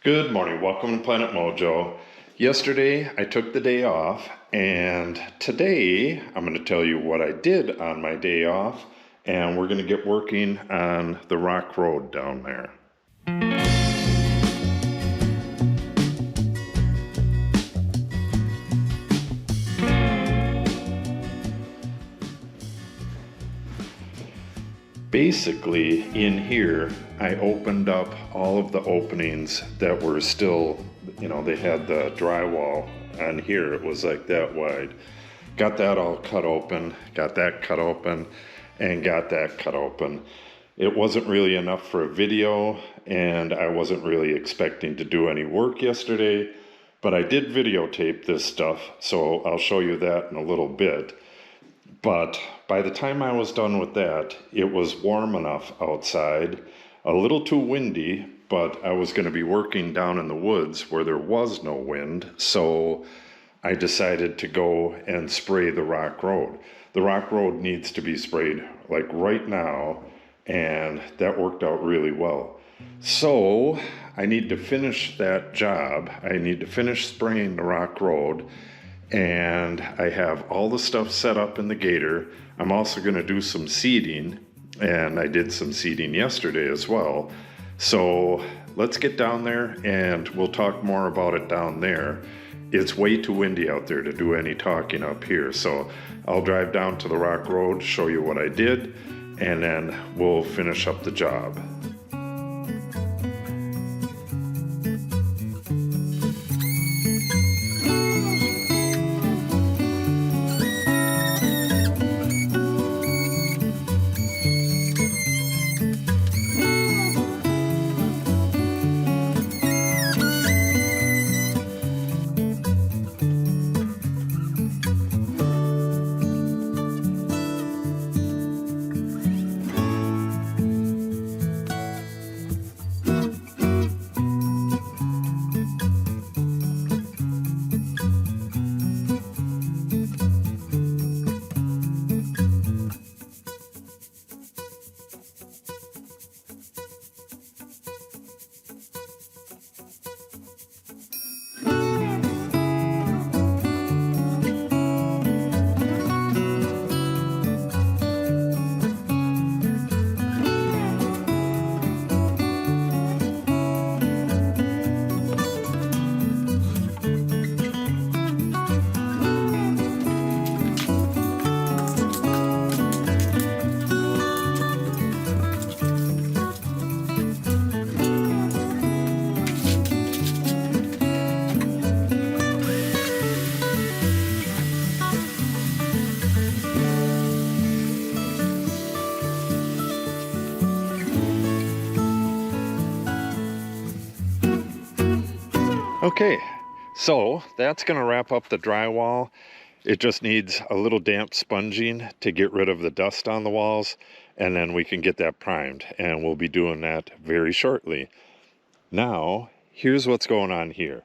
Good morning, welcome to Planet Mojo. Yesterday I took the day off, and today I'm going to tell you what I did on my day off, and we're going to get working on the rock road down there. Basically, in here, I opened up all of the openings that were still, they had the drywall on here. It was like that wide. Got that all cut open, got that cut open, and got that cut open. It wasn't really enough for a video, and I wasn't really expecting to do any work yesterday, but I did videotape this stuff, so I'll show you that in a little bit. But by the time I was done with that, it was warm enough outside, a little too windy, but I was going to be working down in the woods where there was no wind, so I decided to go and spray the rock road. The rock road needs to be sprayed like right now, and that worked out really well. So I need to finish that job. I need to finish spraying the rock road, and I have all the stuff set up in the gator. I'm also going to do some seeding, and I did some seeding yesterday as well. So let's get down there and we'll talk more about it down there. It's way too windy out there to do any talking up here, so I'll drive down to the rock road, show you what I did, and then we'll finish up the job. Okay, so that's going to wrap up the drywall. It just needs a little damp sponging to get rid of the dust on the walls, and then we can get that primed, and we'll be doing that very shortly. Now, here's what's going on here.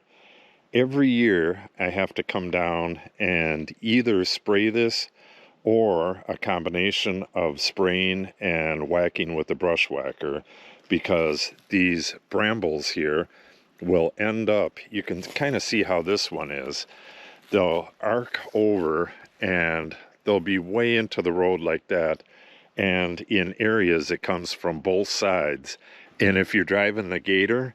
Every year I have to come down and either spray this or a combination of spraying and whacking with the brush whacker, because these brambles here will end up, you can kind of see how this one is, they'll arc over and they'll be way into the road like that, and in areas it comes from both sides, and if you're driving the gator,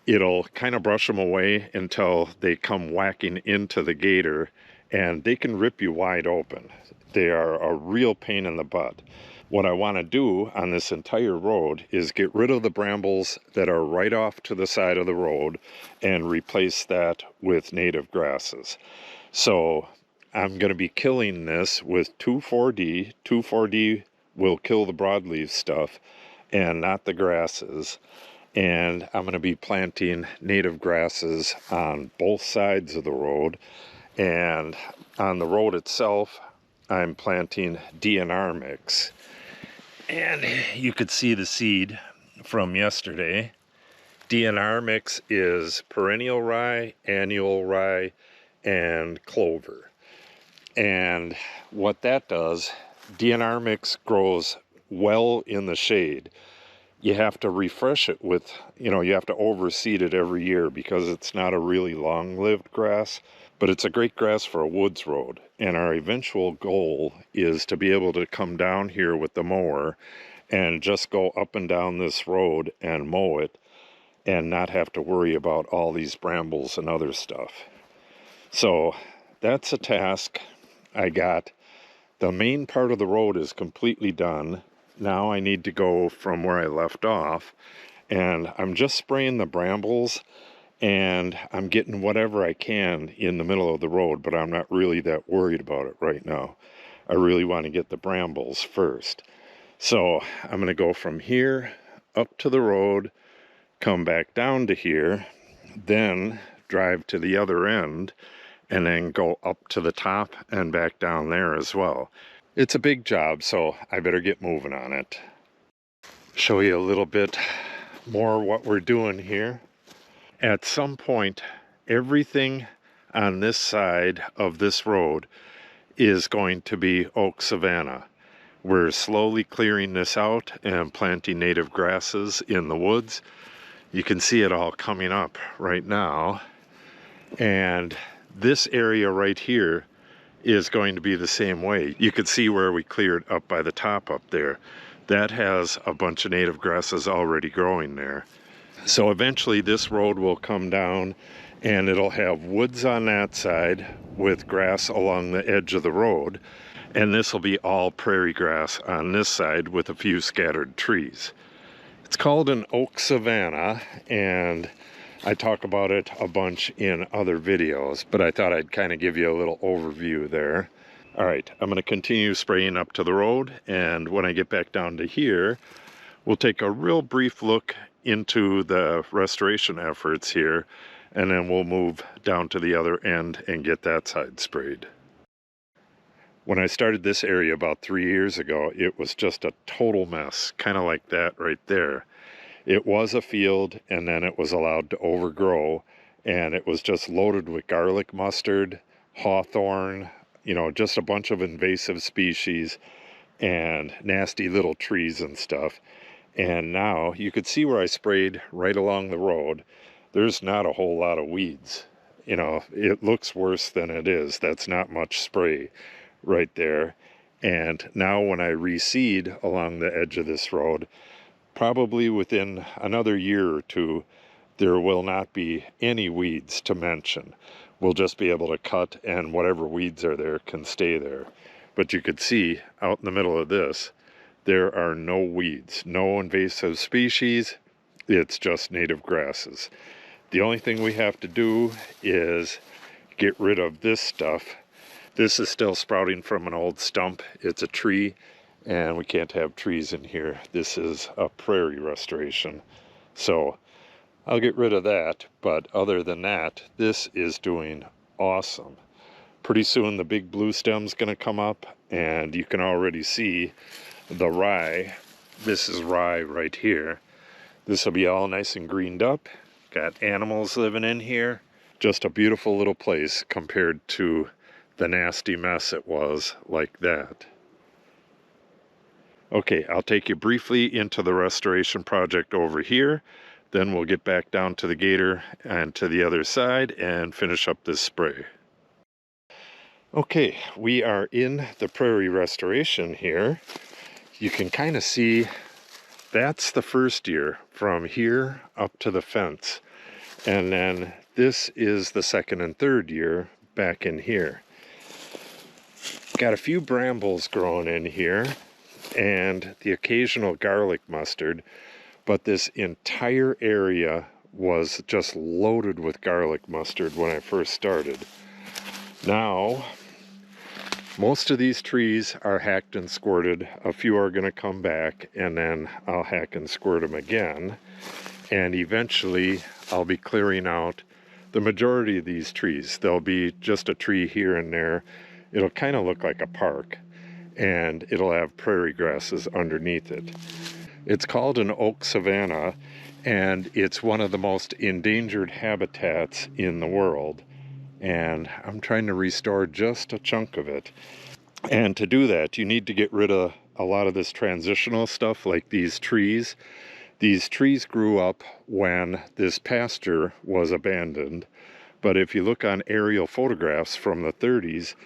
it'll kind of brush them away until they come whacking into the gator, and they can rip you wide open. They are a real pain in the butt. What I want to do on this entire road is get rid of the brambles that are right off to the side of the road and replace that with native grasses. So I'm going to be killing this with 2,4-D. 2,4-D will kill the broadleaf stuff and not the grasses. And I'm going to be planting native grasses on both sides of the road. And on the road itself, I'm planting DNR mix. And you could see the seed from yesterday. DNR mix is perennial rye, annual rye, and clover. And what that does, DNR mix grows well in the shade. you have to refresh it with, you have to overseed it every year because it's not a really long-lived grass, but it's a great grass for a woods road. And our eventual goal is to be able to come down here with the mower and just go up and down this road and mow it and not have to worry about all these brambles and other stuff. So that's a task I got. The main part of the road is completely done. Now I need to go from where I left off, and I'm just spraying the brambles, and I'm getting whatever I can in the middle of the road, but I'm not really that worried about it right now. I really want to get the brambles first. So I'm going to go from here up to the road, come back down to here, then drive to the other end, and then go up to the top and back down there as well. It's a big job, so I better get moving on it. Show you a little bit more what we're doing here. At some point, everything on this side of this road is going to be oak savanna. We're slowly clearing this out and planting native grasses in the woods. You can see it all coming up right now. And this area right here is going to be the same way. You can see where we cleared up by the top up there. That has a bunch of native grasses already growing there. So eventually this road will come down and it'll have woods on that side with grass along the edge of the road. And this will be all prairie grass on this side with a few scattered trees. It's called an oak savanna, and I talk about it a bunch in other videos, but I thought I'd kind of give you a little overview there. All right, I'm going to continue spraying up to the road, and when I get back down to here, we'll take a real brief look into the restoration efforts here, and then we'll move down to the other end and get that side sprayed. When I started this area about 3 years ago, it was just a total mess, kind of like that right there. It was a field, and then it was allowed to overgrow, and it was just loaded with garlic mustard, hawthorn, just a bunch of invasive species and nasty little trees and stuff. And now you could see where I sprayed right along the road. There's not a whole lot of weeds. It looks worse than it is. That's not much spray right there. And now when I reseed along the edge of this road, probably within another year or two, there will not be any weeds to mention. We'll just be able to cut, and whatever weeds are there can stay there. But you could see out in the middle of this, there are no weeds, no invasive species. It's just native grasses. The only thing we have to do is get rid of this stuff. This is still sprouting from an old stump. It's a tree, and we can't have trees in here. This is a prairie restoration. So I'll get rid of that, but other than that, this is doing awesome. Pretty soon the big blue stem's gonna come up, and you can already see the rye. This is rye right here. This will be all nice and greened up. Got animals living in here. Just a beautiful little place compared to the nasty mess it was like that. Okay, I'll take you briefly into the restoration project over here. Then we'll get back down to the gator and to the other side and finish up this spray. Okay, we are in the prairie restoration here. You can kind of see that's the first year from here up to the fence. And then this is the second and third year back in here. Got a few brambles growing in here and the occasional garlic mustard, but this entire area was just loaded with garlic mustard when I first started. Now, most of these trees are hacked and squirted. A few are going to come back, and then I'll hack and squirt them again. And eventually, I'll be clearing out the majority of these trees. There'll be just a tree here and there. It'll kind of look like a park, and it'll have prairie grasses underneath it. It's called an oak savanna, and it's one of the most endangered habitats in the world. And I'm trying to restore just a chunk of it. And to do that, you need to get rid of a lot of this transitional stuff, like these trees. These trees grew up when this pasture was abandoned, but if you look on aerial photographs from the 30s,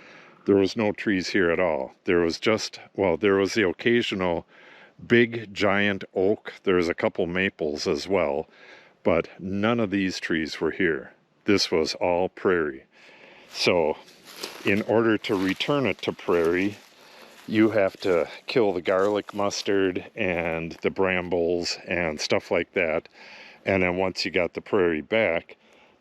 there was no trees here at all. There was just, well, there was the occasional big giant oak. There's a couple maples as well, but none of these trees were here. This was all prairie. So in order to return it to prairie, you have to kill the garlic mustard and the brambles and stuff like that. And then once you got the prairie back,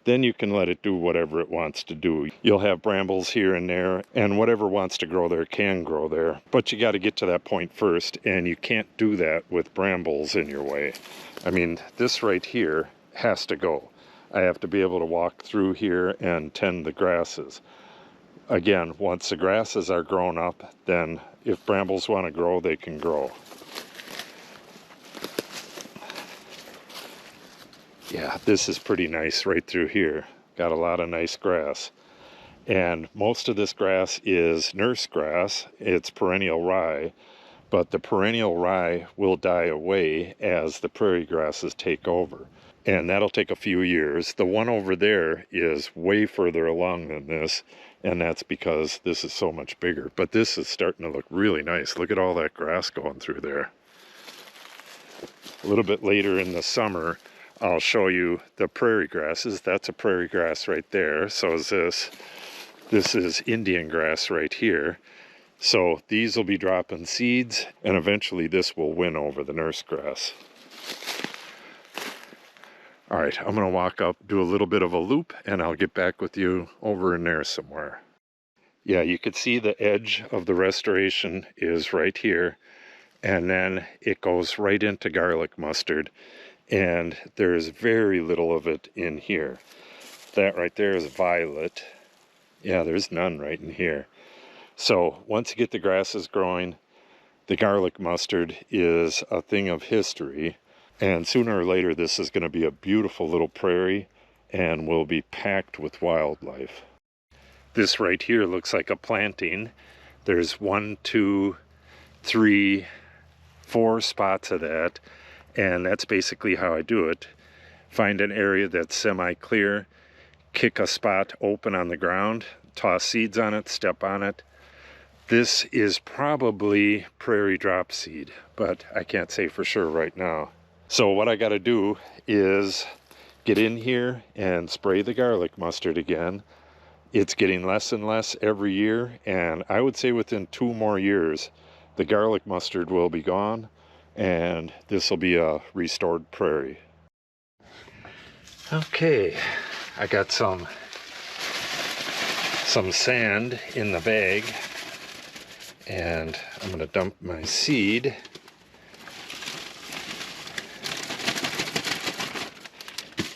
then you can let it do whatever it wants to do. You'll have brambles here and there, and whatever wants to grow there can grow there. But you got to get to that point first, and you can't do that with brambles in your way. I mean, this right here has to go. I have to be able to walk through here and tend the grasses. Again, once the grasses are grown up, then if brambles want to grow, they can grow. Yeah, this is pretty nice right through here. Got a lot of nice grass. And most of this grass is nurse grass. It's perennial rye, but the perennial rye will die away as the prairie grasses take over. And that'll take a few years. The one over there is way further along than this, and that's because this is so much bigger. But this is starting to look really nice. Look at all that grass going through there. A little bit later in the summer, I'll show you the prairie grasses. That's a prairie grass right there. So is this. This is Indian grass right here. So these will be dropping seeds, and eventually this will win over the nurse grass. All right, I'm going to walk up, do a little bit of a loop, and I'll get back with you over in there somewhere. Yeah, you could see the edge of the restoration is right here, and then it goes right into garlic mustard, and there's very little of it in here. That right there is violet. Yeah, there's none right in here. So once you get the grasses growing, the garlic mustard is a thing of history. And sooner or later, this is going to be a beautiful little prairie and will be packed with wildlife. This right here looks like a planting. There's 1, 2, 3, 4 spots of that. And that's basically how I do it. Find an area that's semi-clear, kick a spot open on the ground, toss seeds on it, step on it. This is probably prairie drop seed, but I can't say for sure right now. So what I got to do is get in here and spray the garlic mustard again. It's getting less and less every year, and I would say within 2 more years, the garlic mustard will be gone, and this will be a restored prairie. Okay, I got some sand in the bag, and I'm going to dump my seed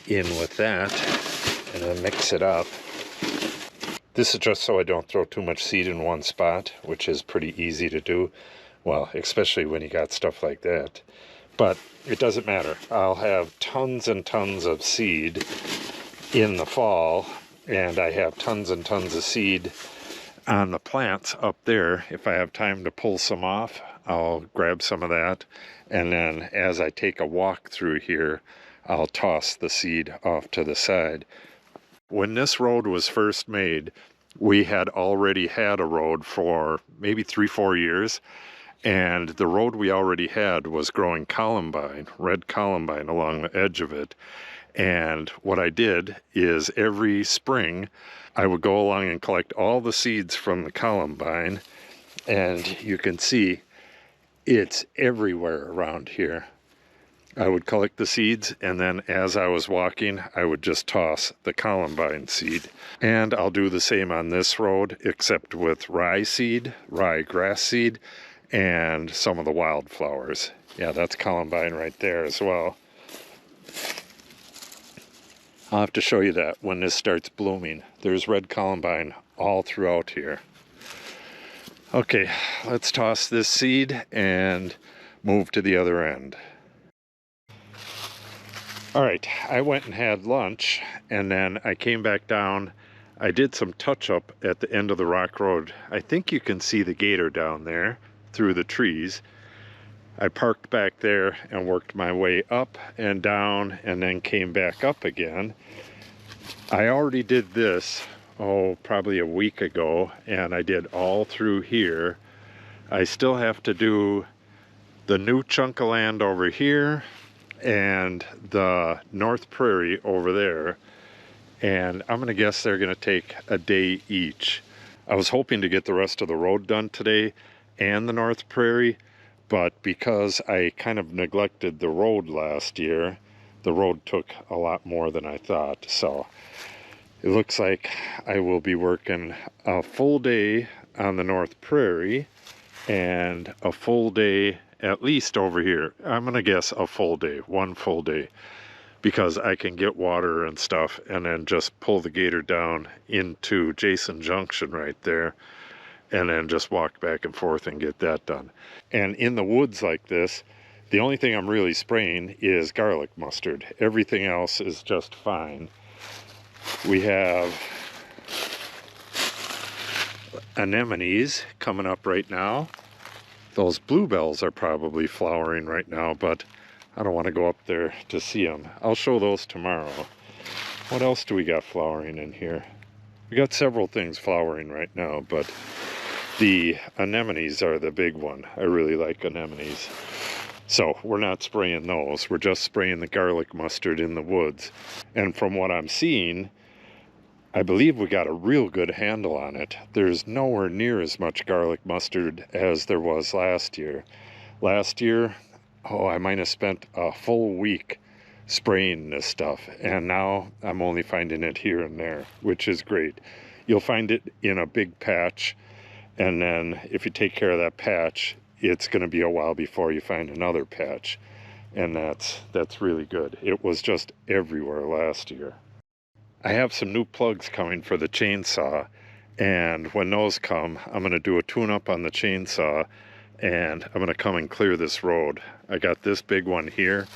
in with that and then mix it up. This is just so I don't throw too much seed in one spot, which is pretty easy to do. Well, especially when you got stuff like that. But it doesn't matter. I'll have tons and tons of seed in the fall, and I have tons and tons of seed on the plants up there. If I have time to pull some off, I'll grab some of that, and then as I take a walk through here, I'll toss the seed off to the side. When this road was first made, we had already had a road for maybe 3-4 years, and the road we already had was growing columbine, red columbine along the edge of it. And what I did is every spring I would go along and collect all the seeds from the columbine, and you can see it's everywhere around here. I would collect the seeds, and then as I was walking, I would just toss the columbine seed. And I'll do the same on this road, except with rye seed, rye grass seed, and some of the wildflowers. Yeah, that's columbine right there as well. I'll have to show you that when this starts blooming. There's red columbine all throughout here. Okay, let's toss this seed and move to the other end. All right, I went and had lunch, and then I came back down. I did some touch-up at the end of the rock road. I think you can see the gator down there through the trees. I parked back there and worked my way up and down and then came back up again. I already did this, probably a week ago, and I did all through here. I still have to do the new chunk of land over here and the North Prairie over there. And I'm gonna guess they're gonna take a day each. I was hoping to get the rest of the road done today and the North Prairie, but because I kind of neglected the road last year, the road took a lot more than I thought. So it looks like I will be working a full day on the North Prairie and a full day at least over here. I'm gonna guess a full day, one full day, because I can get water and stuff and then just pull the gator down into Jason Junction right there and then just walk back and forth and get that done. And in the woods like this, the only thing I'm really spraying is garlic mustard. Everything else is just fine. We have anemones coming up right now. Those bluebells are probably flowering right now, but I don't want to go up there to see them. I'll show those tomorrow. What else do we got flowering in here? We got several things flowering right now, but the anemones are the big one. I really like anemones. So we're not spraying those. We're just spraying the garlic mustard in the woods. And from what I'm seeing, I believe we got a real good handle on it. There's nowhere near as much garlic mustard as there was last year. Last year, I might have spent a full week spraying this stuff, and now I'm only finding it here and there, which is great. You'll find it in a big patch, and then if you take care of that patch, it's going to be a while before you find another patch, and that's really good. It was just everywhere last year. I have some new plugs coming for the chainsaw, and when those come, I'm going to do a tune-up on the chainsaw, and I'm going to come and clear this road. I got this big one here,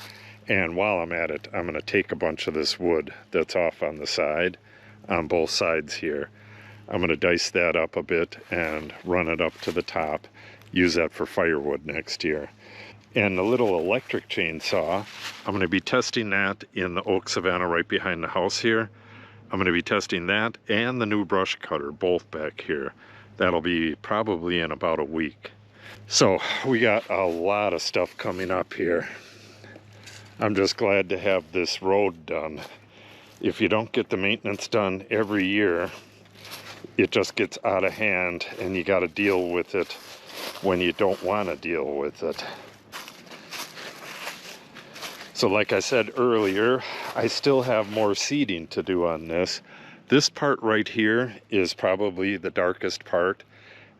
and while I'm at it, I'm going to take a bunch of this wood that's off on the side, on both sides here. I'm going to dice that up a bit and run it up to the top, use that for firewood next year. And the little electric chainsaw, I'm going to be testing that in the oak savanna right behind the house here. I'm going to be testing that and the new brush cutter, both back here. That'll be probably in about a week. So we got a lot of stuff coming up here. I'm just glad to have this road done. If you don't get the maintenance done every year, it just gets out of hand and you got to deal with it when you don't want to deal with it. So like I said earlier, I still have more seeding to do on this. This part right here is probably the darkest part,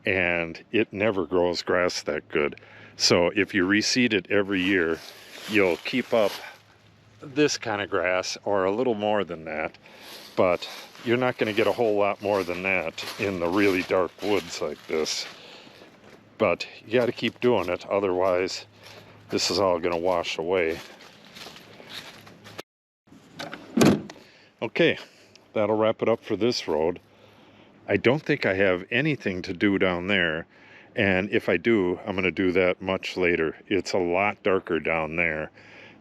and it never grows grass that good. So if you reseed it every year, you'll keep up this kind of grass or a little more than that, but you're not going to get a whole lot more than that in the really dark woods like this. But you got to keep doing it, otherwise this is all going to wash away. Okay, that'll wrap it up for this road. I don't think I have anything to do down there, and if I do, I'm going to do that much later. It's a lot darker down there,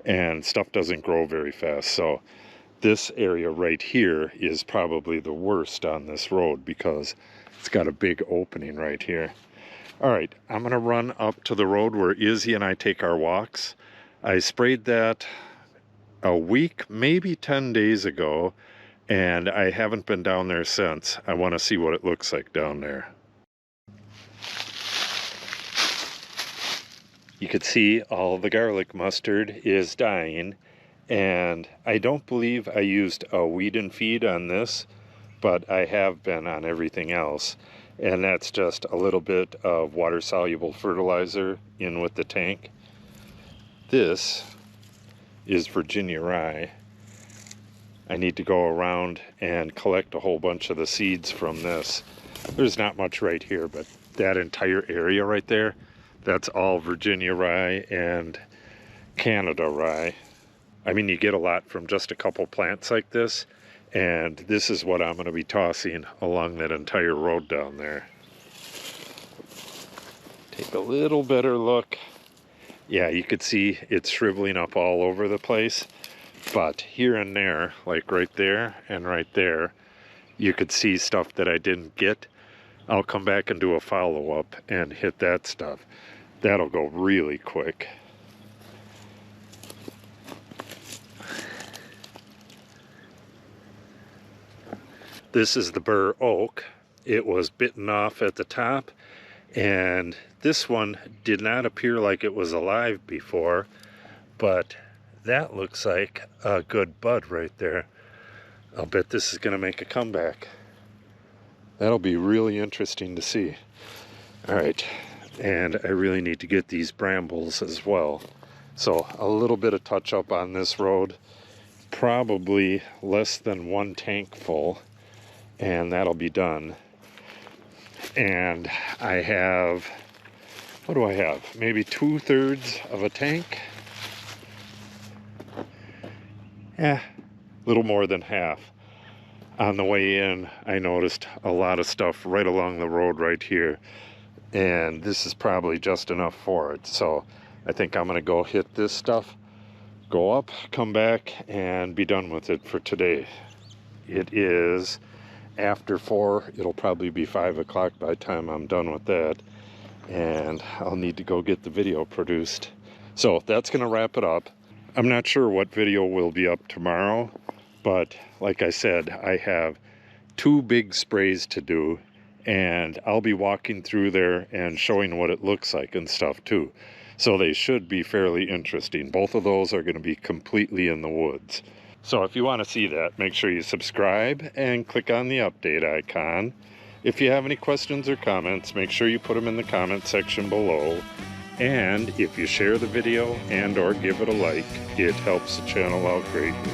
and stuff doesn't grow very fast. So this area right here is probably the worst on this road because it's got a big opening right here. All right, I'm going to run up to the road where Izzy and I take our walks. I sprayed that a week, maybe 10 days ago, and I haven't been down there since. I want to see what it looks like down there. You can see all the garlic mustard is dying, and I don't believe I used a weed and feed on this, but I have been on everything else, and that's just a little bit of water-soluble fertilizer in with the tank. This is Virginia rye. I need to go around and collect a whole bunch of the seeds from this. There's not much right here, but that entire area right there, that's all Virginia rye and Canada rye. I mean, you get a lot from just a couple plants like this, and this is what I'm going to be tossing along that entire road down there. Take a little better look. Yeah, you could see it's shriveling up all over the place. But here and there, like right there and right there, you could see stuff that I didn't get. I'll come back and do a follow-up and hit that stuff. That'll go really quick. This is the bur oak. It was bitten off at the top, and this one did not appear like it was alive before, but that looks like a good bud right there. I'll bet this is going to make a comeback. That'll be really interesting to see. All right, and I really need to get these brambles as well. So a little bit of touch up on this road, probably less than 1 tank full, and that'll be done. And I have, what do I have? Maybe 2/3 of a tank. A little more than half. On the way in, I noticed a lot of stuff right along the road right here, and this is probably just enough for it. So I think I'm gonna go hit this stuff, go up, come back, and be done with it for today. It is after 4. It'll probably be 5 o'clock by the time I'm done with that, and I'll need to go get the video produced. So that's gonna wrap it up. I'm not sure what video will be up tomorrow, but like I said, I have 2 big sprays to do, and I'll be walking through there and showing what it looks like and stuff too. So they should be fairly interesting. Both of those are going to be completely in the woods. So if you want to see that, make sure you subscribe and click on the update icon. If you have any questions or comments, make sure you put them in the comment section below. And if you share the video and or give it a like, it helps the channel out greatly.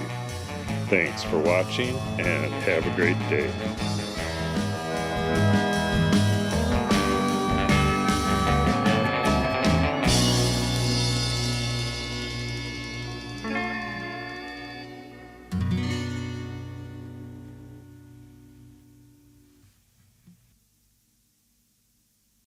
Thanks for watching and have a great day.